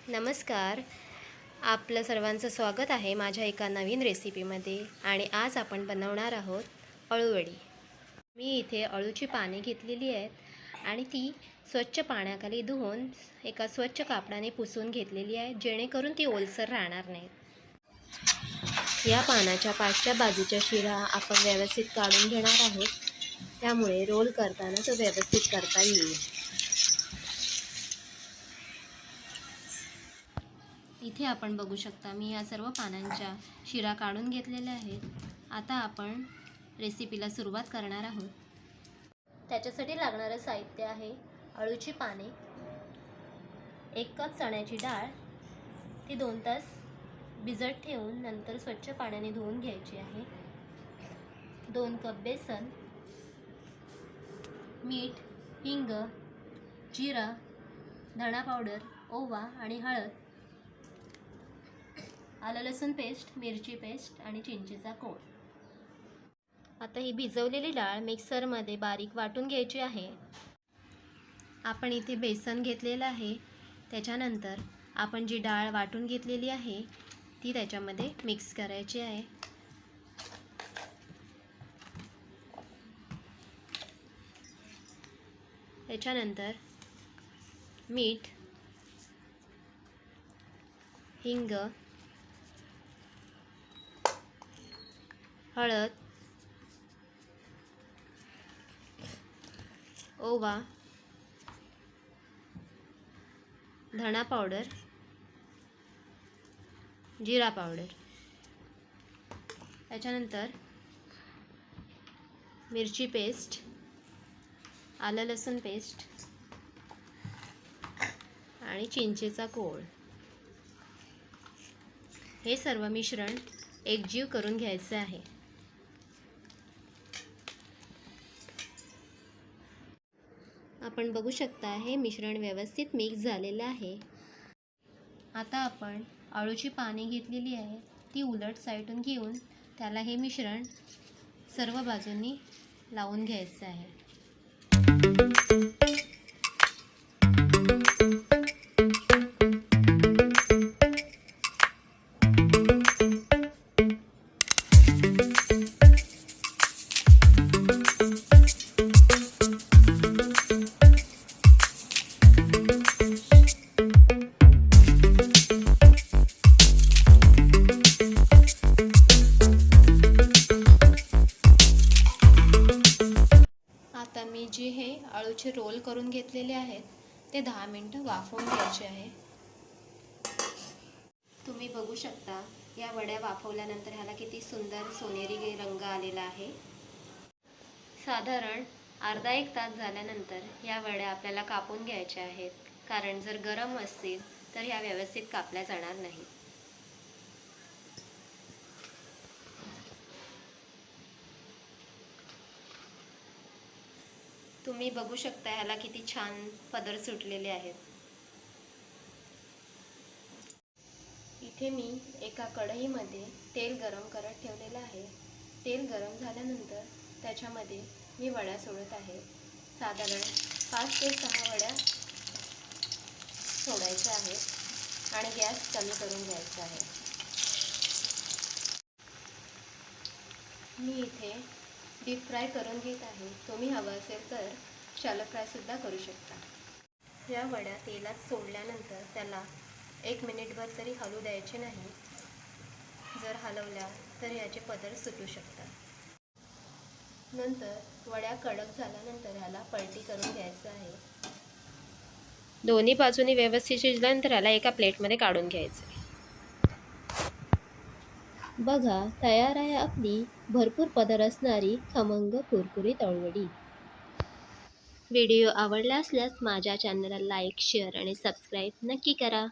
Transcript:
नमस्कार. आपलं सर्वांचं स्वागत आहे माझ्या एका नवीन रेसिपीमध्ये. आणि आज आपण बनवणार आहोत अळूवडी. मी इथे अळूची पाने घेतलेली आहेत आणि ती स्वच्छ पाण्याखाली धुवून एका स्वच्छ कापडाने पुसून घेतलेली आहे, जेणेकरून ती ओलसर राहणार नाही. या पानाच्या पाठच्या बाजूच्या शिरा आपण व्यवस्थित काढून घेणार आहोत, त्यामुळे रोल करताना तो व्यवस्थित करता येईल. इथे आपण बघू शकता, मी या सर्व पानांच्या शिरा काढून घेतलेल्या आहेत. आता आपण रेसिपीला सुरुवात करणार आहोत. त्याच्यासाठी लागणारं साहित्य आहे अळूची पाने, 1 कप चण्याची डाळ, ती 2 तास भिजत ठेवून नंतर स्वच्छ पाण्याने धुवून घ्यायची आहे. 2 कप बेसन, मीठ, हिंग, जिरा, धणा पावडर, ओवा आणि हळद, आलं लसूण पेस्ट, मिरची पेस्ट आणि चिंचेचा कोळ. आता ही भिजवलेली डाळ मिक्सरमध्ये बारीक वाटून घ्यायची आहे. आपण इथे बेसन घेतलेलं आहे. त्याच्यानंतर आपण जी डाळ वाटून घेतलेली आहे ती त्याच्यामध्ये मिक्स करायची आहे. त्याच्यानंतर मीठ, हिंग, हळद, ओवा, धणा पावडर, जिरा पावडर, त्याच्यानंतर मिरची पेस्ट, आलं लसूण पेस्ट आणि चिंचेचा कोळ. हे सर्व मिश्रण एकजीव करून घ्यायचे आहे. आपण बघू शकता, हे मिश्रण व्यवस्थित मिक्स झालेलं आहे. आता आपण अळूची पाने घेतलेली आहे, ती उलट साईडून घेऊन त्याला हे मिश्रण सर्व बाजूंनी लावून घ्यायचं आहे. आता मी जे हे अळूचे रोल करून घेतलेले आहेत ते 10 मिनिटं वाफवून घ्यायचे आहे. तुम्ही बघू शकता, या वड्या वाफवल्यानंतर ह्याला किती सुंदर सोनेरी रंग आलेला आहे. साधारण अर्धा 1 तास झाल्यानंतर या वड्या आपल्याला कापून घ्यायच्या आहेत, कारण जर गरम असतील तर ह्या व्यवस्थित कापल्या जाणार नाही. तुम्ही बघू शकता, ह्याला किती छान पदर सुटलेले आहेत. इथे मी एका कढईमध्ये तेल गरम करत ठेवलेलं आहे. तेल गरम झाल्यानंतर त्याच्यामध्ये मी वड्या सोडत आहे. साधारण 5 ते 6 वड्या सोडायच्या आहेत आणि गॅस कमी करून घ्यायचा आहे. मी इथे डीप फ्राय करून घेत आहे. तुम्ही हवं असेल तर शॅलो फ्रायसुद्धा करू शकता. या वड्या तेलात सोडल्यानंतर त्याला 1 मिनिटभर तरी हलू द्यायचे नाही. जर हलवल्या तर याचे पदर सुटू शकतात. नंतर वड्या कडक झाल्यानंतर ह्याला पलटी करून घ्यायचं आहे. दोन्ही बाजूनी व्यवस्थित शिजल्यानंतर ह्याला एका प्लेटमध्ये काढून घ्यायचं. बघा, तयार आहे आपली भरपूर पदर असणारी खमंग कुरकुरीत अळूवडी. व्हिडिओ आवडला असल्यास माझ्या चॅनलला लाईक, शेअर आणि सबस्क्राईब नक्की करा.